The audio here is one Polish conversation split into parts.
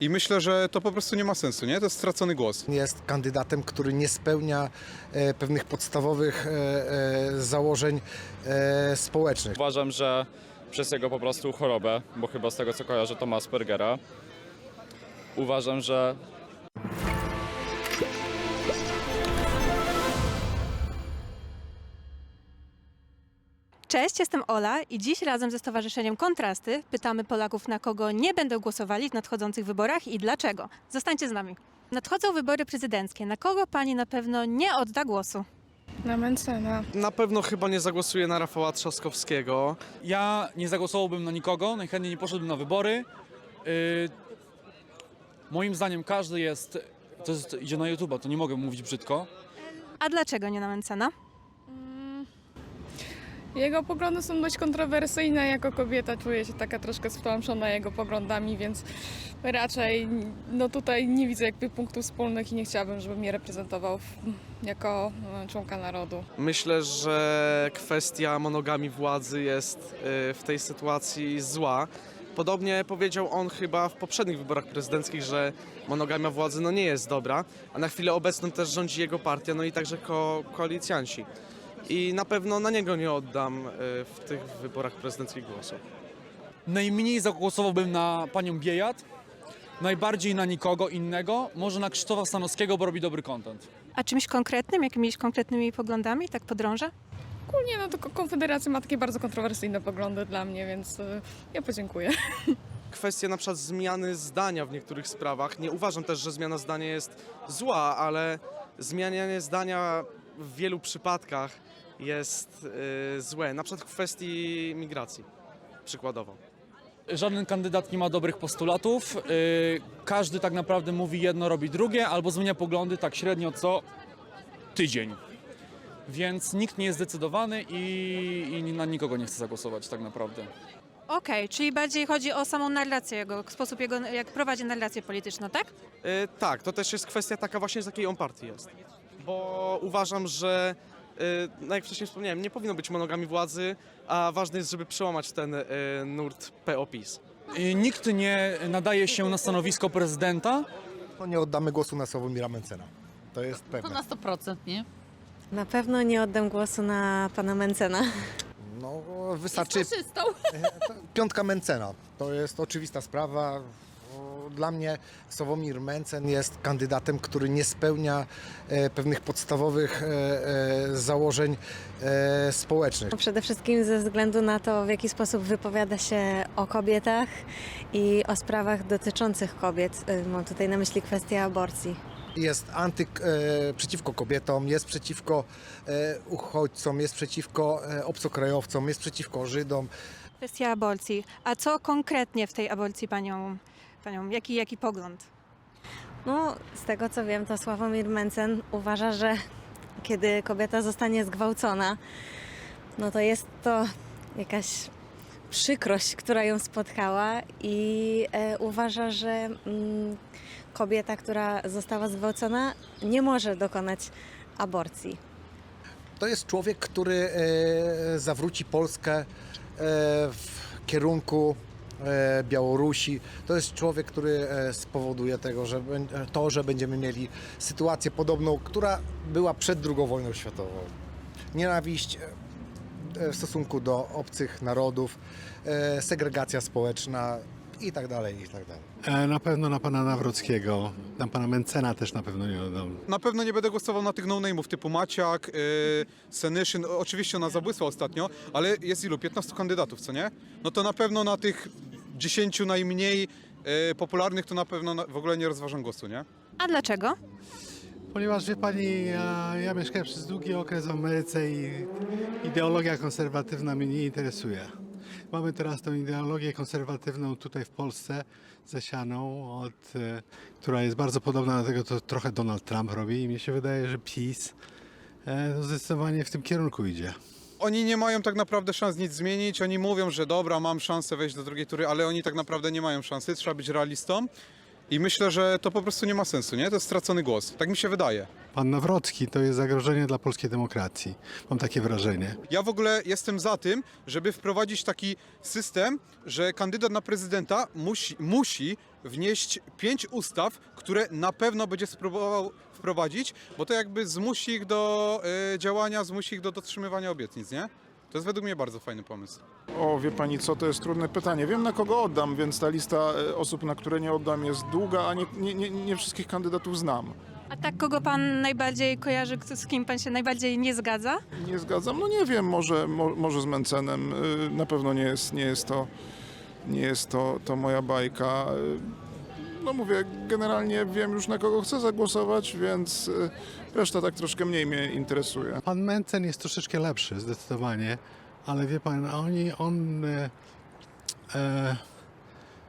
I myślę, że to po prostu nie ma sensu, nie? To jest stracony głos. Jest kandydatem, który nie spełnia pewnych podstawowych założeń społecznych. Uważam, że przez jego po prostu chorobę, bo chyba z tego co kojarzę to ma Aspergera, uważam, że Cześć, jestem Ola i dziś razem ze Stowarzyszeniem Kontrasty pytamy Polaków, na kogo nie będą głosowali w nadchodzących wyborach i dlaczego. Zostańcie z nami. Nadchodzą wybory prezydenckie. Na kogo pani na pewno nie odda głosu? Na Mencena. Na pewno chyba nie zagłosuję na Rafała Trzaskowskiego. Ja nie zagłosowałbym na nikogo, najchętniej nie poszedłbym na wybory. Moim zdaniem każdy idzie na YouTube'a, to nie mogę mówić brzydko. A dlaczego nie na Mencena? Jego poglądy są dość kontrowersyjne. Jako kobieta czuję się taka troszkę stłamszona jego poglądami, więc raczej tutaj nie widzę jakby punktów wspólnych i nie chciałabym, żeby mnie reprezentował jako członka narodu. Myślę, że kwestia monogamii władzy jest w tej sytuacji zła. Podobnie powiedział on chyba w poprzednich wyborach prezydenckich, że monogamia władzy nie jest dobra, a na chwilę obecną też rządzi jego partia, i także koalicjanci. I na pewno na niego nie oddam w tych wyborach prezydenckich głosu. Najmniej zagłosowałbym na panią Biejat, najbardziej na nikogo innego, może na Krzysztofa Stanowskiego, bo robi dobry content. A czymś konkretnym, jakimiś konkretnymi poglądami, tak podrążę? Ogólnie to Konfederacja ma takie bardzo kontrowersyjne poglądy dla mnie, więc ja podziękuję. Kwestia na przykład zmiany zdania w niektórych sprawach. Nie uważam też, że zmiana zdania jest zła, ale zmienianie zdania w wielu przypadkach jest złe. Na przykład w kwestii migracji, przykładowo. Żaden kandydat nie ma dobrych postulatów. Każdy tak naprawdę mówi jedno, robi drugie, albo zmienia poglądy tak średnio co tydzień. Więc nikt nie jest zdecydowany i na nikogo nie chce zagłosować tak naprawdę. Okej, czyli bardziej chodzi o samą narrację sposób jego, jak prowadzi narrację polityczną, tak? Tak, to też jest kwestia taka właśnie, z jakiej on partii jest. Bo uważam, że jak wcześniej wspomniałem, nie powinno być monogamii władzy, a ważne jest, żeby przełamać ten nurt PO-PiS. Nikt nie nadaje się na stanowisko prezydenta. Nie oddamy głosu na Sławomira Mencena. To jest To pewne. na 100%, nie? Na pewno nie oddam głosu na pana Mencena. No, wystarczy Faszystą. piątka Mencena. To jest oczywista sprawa. Dla mnie Sławomir Mencen jest kandydatem, który nie spełnia pewnych podstawowych założeń społecznych. Przede wszystkim ze względu na to, w jaki sposób wypowiada się o kobietach i o sprawach dotyczących kobiet. Mam tutaj na myśli kwestię aborcji. Jest przeciwko kobietom, jest przeciwko uchodźcom, jest przeciwko obcokrajowcom, jest przeciwko Żydom. Kwestia aborcji. A co konkretnie w tej aborcji panią jaki pogląd? No, z tego co wiem, to Sławomir Mencen uważa, że kiedy kobieta zostanie zgwałcona, to jest to jakaś przykrość, która ją spotkała i uważa, że kobieta, która została zgwałcona, nie może dokonać aborcji. To jest człowiek, który zawróci Polskę w kierunku Białorusi. To jest człowiek, który spowoduje że będziemy mieli sytuację podobną, która była przed II wojną światową. Nienawiść w stosunku do obcych narodów, segregacja społeczna i tak dalej, i tak dalej. Na pewno na pana Nawrockiego, na pana Mencena też na pewno nie oddam. Na pewno nie będę głosował na tych no-name'ów typu Maciak, Senyszyn, oczywiście ona zabłysła ostatnio, ale jest ilu? 15 kandydatów, co nie? No to na pewno na tych 10 najmniej popularnych to na pewno w ogóle nie rozważam głosu, nie? A dlaczego? Ponieważ wie pani, ja mieszkałem przez długi okres w Ameryce i ideologia konserwatywna mnie nie interesuje. Mamy teraz tą ideologię konserwatywną tutaj w Polsce zasianą, która jest bardzo podobna do tego, co trochę Donald Trump robi i mi się wydaje, że PiS zdecydowanie w tym kierunku idzie. Oni nie mają tak naprawdę szans nic zmienić, oni mówią, że dobra, mam szansę wejść do drugiej tury, ale oni tak naprawdę nie mają szansy, trzeba być realistą. I myślę, że to po prostu nie ma sensu, nie? To jest stracony głos. Tak mi się wydaje. Pan Nawrocki to jest zagrożenie dla polskiej demokracji. Mam takie wrażenie. Ja w ogóle jestem za tym, żeby wprowadzić taki system, że kandydat na prezydenta musi wnieść 5 ustaw, które na pewno będzie spróbował wprowadzić, bo to jakby zmusi ich do działania, zmusi ich do dotrzymywania obietnic, nie? To jest według mnie bardzo fajny pomysł. O, wie pani co, to jest trudne pytanie. Wiem, na kogo oddam, więc ta lista osób, na które nie oddam, jest długa, a nie wszystkich kandydatów znam. A tak kogo pan najbardziej kojarzy, z kim pan się najbardziej nie zgadza? Nie zgadzam, no nie wiem, może z Mencenem. Na pewno nie jest to moja bajka. No mówię, generalnie wiem już, na kogo chcę zagłosować, więc reszta tak troszkę mniej mnie interesuje. Pan Mencen jest troszeczkę lepszy, zdecydowanie, ale wie pan, on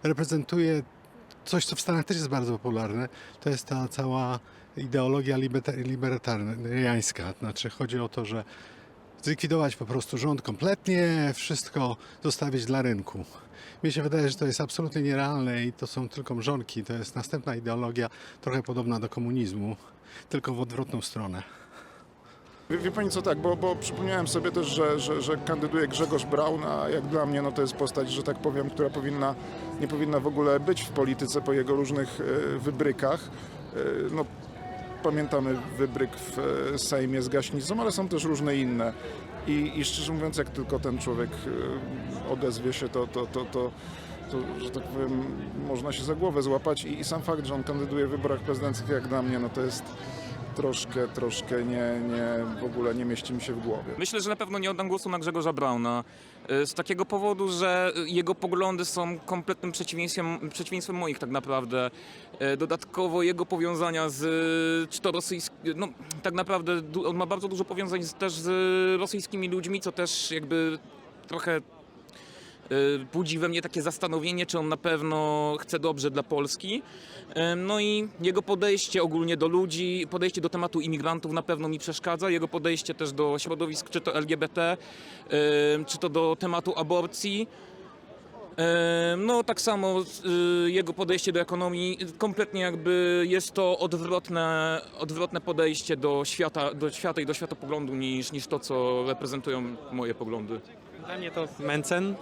reprezentuje coś, co w Stanach też jest bardzo popularne. To jest ta cała ideologia libertariańska. Znaczy chodzi o to, że zlikwidować po prostu rząd kompletnie, wszystko zostawić dla rynku. Mi się wydaje, że to jest absolutnie nierealne i to są tylko mrzonki. To jest następna ideologia, trochę podobna do komunizmu, tylko w odwrotną stronę. Wie pani co, tak, bo przypomniałem sobie też, że kandyduje Grzegorz Braun, a jak dla mnie no to jest postać, że tak powiem, która nie powinna w ogóle być w polityce po jego różnych wybrykach. No, pamiętamy wybryk w Sejmie z gaśnicą, ale są też różne inne. I szczerze mówiąc, jak tylko ten człowiek odezwie się, to że tak powiem, można się za głowę złapać i sam fakt, że on kandyduje w wyborach prezydenckich, jak dla mnie, no to jest troszkę w ogóle nie mieści mi się w głowie. Myślę, że na pewno nie oddam głosu na Grzegorza Brauna. Z takiego powodu, że jego poglądy są kompletnym przeciwieństwem moich tak naprawdę. Dodatkowo jego powiązania czy to rosyjskie, no tak naprawdę on ma bardzo dużo powiązań też z rosyjskimi ludźmi, co też jakby trochę budzi we mnie takie zastanowienie, czy on na pewno chce dobrze dla Polski. No i jego podejście ogólnie do ludzi, podejście do tematu imigrantów na pewno mi przeszkadza. Jego podejście też do środowisk, czy to LGBT, czy to do tematu aborcji. No tak samo jego podejście do ekonomii, kompletnie jakby jest to odwrotne podejście do świata i do światopoglądu niż to, co reprezentują moje poglądy. Dla mnie to Mencen.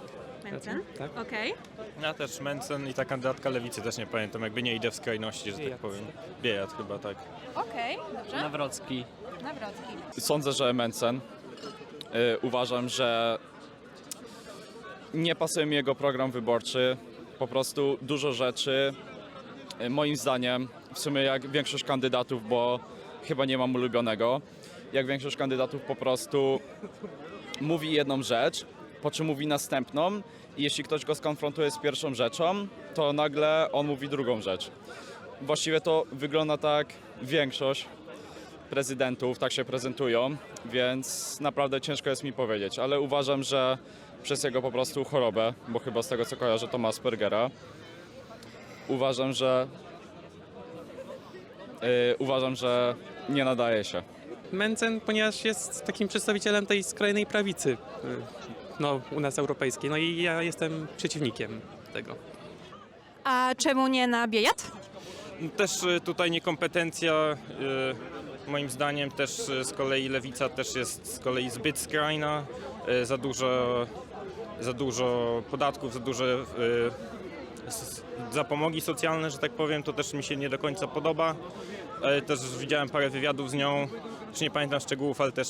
Mencen? Tak. Okej. Ja też Mencen i ta kandydatka lewicy też nie pamiętam, jakby nie idę w skrajności, że tak powiem. Biejat chyba, tak. Okej, dobrze. Nawrocki. Nawrocki. Sądzę, że Mencen. Uważam, że nie pasuje mi jego program wyborczy. Po prostu dużo rzeczy, moim zdaniem, w sumie jak większość kandydatów, bo chyba nie mam ulubionego, jak większość kandydatów po prostu mówi jedną rzecz, po czym mówi następną i jeśli ktoś go skonfrontuje z pierwszą rzeczą, to nagle on mówi drugą rzecz. Właściwie to wygląda tak większość prezydentów, tak się prezentują, więc naprawdę ciężko jest mi powiedzieć, ale uważam, że przez jego po prostu chorobę, bo chyba z tego co kojarzę to ma Aspergera, uważam, że nie nadaje się. Mencen, ponieważ jest takim przedstawicielem tej skrajnej prawicy u nas europejskiej. No i ja jestem przeciwnikiem tego. A czemu nie na Biejat? Też tutaj niekompetencja, moim zdaniem też z kolei lewica też jest z kolei zbyt skrajna, za dużo podatków, za duże zapomogi socjalne, że tak powiem, to też mi się nie do końca podoba. Też widziałem parę wywiadów z nią, już nie pamiętam szczegółów, ale też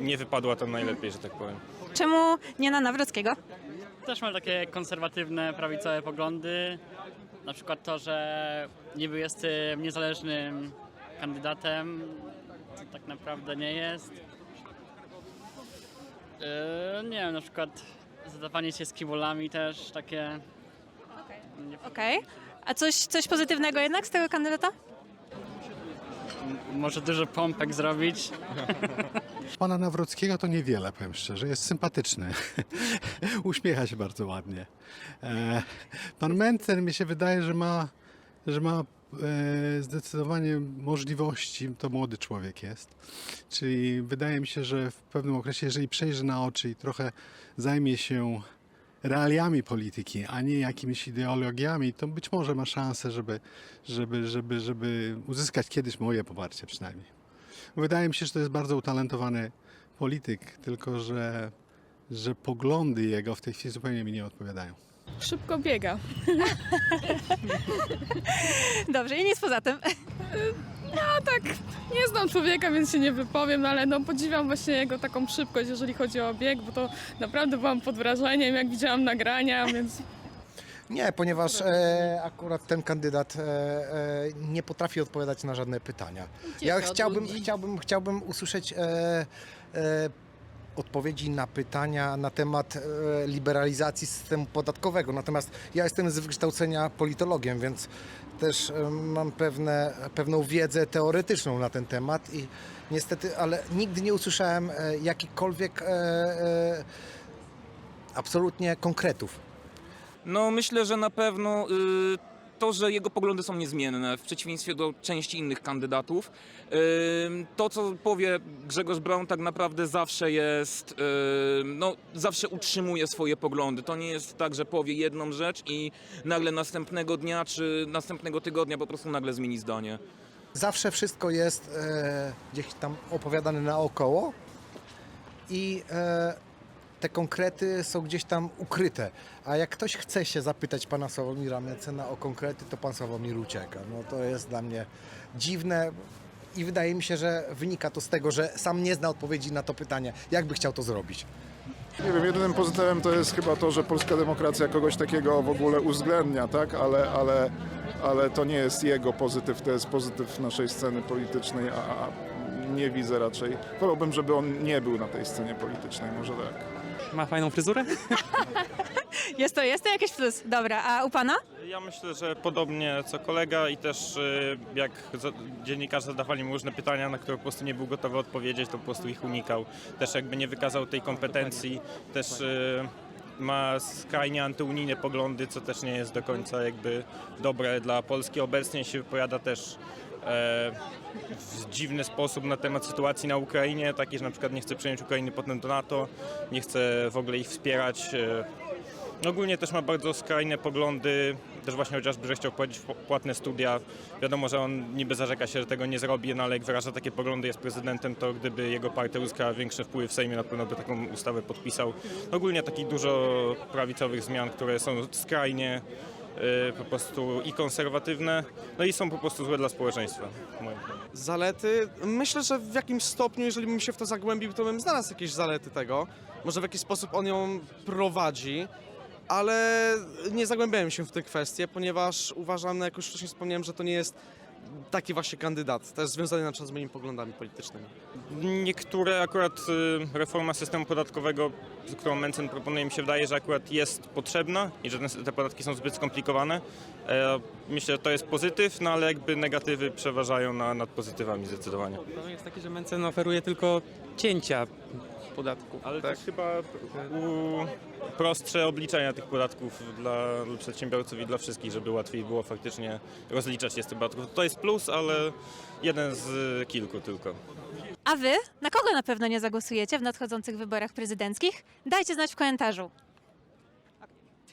nie wypadła tam najlepiej, że tak powiem. Czemu nie na Nawrockiego? Też mam takie konserwatywne, prawicowe poglądy. Na przykład to, że niby jest niezależnym kandydatem, co tak naprawdę nie jest. Nie wiem, na przykład zadawanie się z kibolami też takie... Okej. A coś pozytywnego jednak z tego kandydata? Może dużo pompek zrobić. Pana Nawrockiego to niewiele, powiem szczerze, jest sympatyczny. Uśmiecha się bardzo ładnie. Pan Mencen mi się wydaje, że ma zdecydowanie możliwości, to młody człowiek jest. Czyli wydaje mi się, że w pewnym okresie, jeżeli przejrzy na oczy i trochę zajmie się realiami polityki, a nie jakimiś ideologiami, to być może ma szansę, żeby uzyskać kiedyś moje poparcie przynajmniej. Wydaje mi się, że to jest bardzo utalentowany polityk, tylko że poglądy jego w tej chwili zupełnie mi nie odpowiadają. Szybko biega. Dobrze, i nic poza tym. Tak, nie znam człowieka, więc się nie wypowiem, ale no podziwiam właśnie jego taką szybkość, jeżeli chodzi o bieg, bo to naprawdę byłam pod wrażeniem, jak widziałam nagrania, więc Nie, ponieważ akurat ten kandydat nie potrafi odpowiadać na żadne pytania. Ja chciałbym usłyszeć odpowiedzi na pytania na temat liberalizacji systemu podatkowego. Natomiast ja jestem z wykształcenia politologiem, więc też mam pewną wiedzę teoretyczną na ten temat i niestety, ale nigdy nie usłyszałem jakichkolwiek absolutnie konkretów. No myślę, że na pewno to, że jego poglądy są niezmienne w przeciwieństwie do części innych kandydatów. To, co powie Grzegorz Braun, tak naprawdę zawsze jest, zawsze utrzymuje swoje poglądy. To nie jest tak, że powie jedną rzecz i nagle następnego dnia czy następnego tygodnia po prostu nagle zmieni zdanie. Zawsze wszystko jest gdzieś tam opowiadane naokoło i te konkrety są gdzieś tam ukryte. A jak ktoś chce się zapytać pana Sławomira Mencena o konkrety, to pan Sławomir ucieka. No to jest dla mnie dziwne i wydaje mi się, że wynika to z tego, że sam nie zna odpowiedzi na to pytanie. Jak by chciał to zrobić? Nie wiem, jedynym pozytywem to jest chyba to, że polska demokracja kogoś takiego w ogóle uwzględnia, tak? Ale to nie jest jego pozytyw, to jest pozytyw naszej sceny politycznej, a nie widzę raczej. Wolałbym, żeby on nie był na tej scenie politycznej, może tak. Ma fajną fryzurę? Jest to jakiś plus. Dobra, a u pana? Ja myślę, że podobnie co kolega i też jak dziennikarze zadawali mu różne pytania, na które po prostu nie był gotowy odpowiedzieć, to po prostu ich unikał. Też jakby nie wykazał tej kompetencji, też ma skrajnie antyunijne poglądy, co też nie jest do końca jakby dobre dla Polski. Obecnie się wypowiada też w dziwny sposób na temat sytuacji na Ukrainie, taki, że na przykład nie chce przyjąć Ukrainy potem do NATO, nie chce w ogóle ich wspierać. Ogólnie też ma bardzo skrajne poglądy, też właśnie chociażby, że chciał prowadzić płatne studia. Wiadomo, że on niby zarzeka się, że tego nie zrobi, no ale jak wyraża takie poglądy, jest prezydentem, to gdyby jego partia uzyskała większy wpływ w Sejmie, na pewno by taką ustawę podpisał. Ogólnie takich dużo prawicowych zmian, które są skrajnie po prostu i konserwatywne, no i są po prostu złe dla społeczeństwa. Zalety? Myślę, że w jakimś stopniu, jeżeli bym się w to zagłębił, to bym znalazł jakieś zalety tego. Może w jakiś sposób on ją prowadzi, ale nie zagłębiałem się w tę kwestię, ponieważ uważam, jak już wcześniej wspomniałem, że to nie jest taki właśnie kandydat, też związany na przykład z moimi poglądami politycznymi. Niektóre akurat reforma systemu podatkowego, którą Mencen proponuje, mi się wydaje, że akurat jest potrzebna i że te podatki są zbyt skomplikowane. Myślę, że to jest pozytyw, no ale jakby negatywy przeważają nad pozytywami zdecydowanie. Problem jest taki, że Mencen oferuje tylko cięcia podatku. Ale też chyba prostsze obliczenia tych podatków dla przedsiębiorców i dla wszystkich, żeby łatwiej było faktycznie rozliczać się z tych podatków. To jest plus, ale jeden z kilku tylko. A wy? Na kogo na pewno nie zagłosujecie w nadchodzących wyborach prezydenckich? Dajcie znać w komentarzu.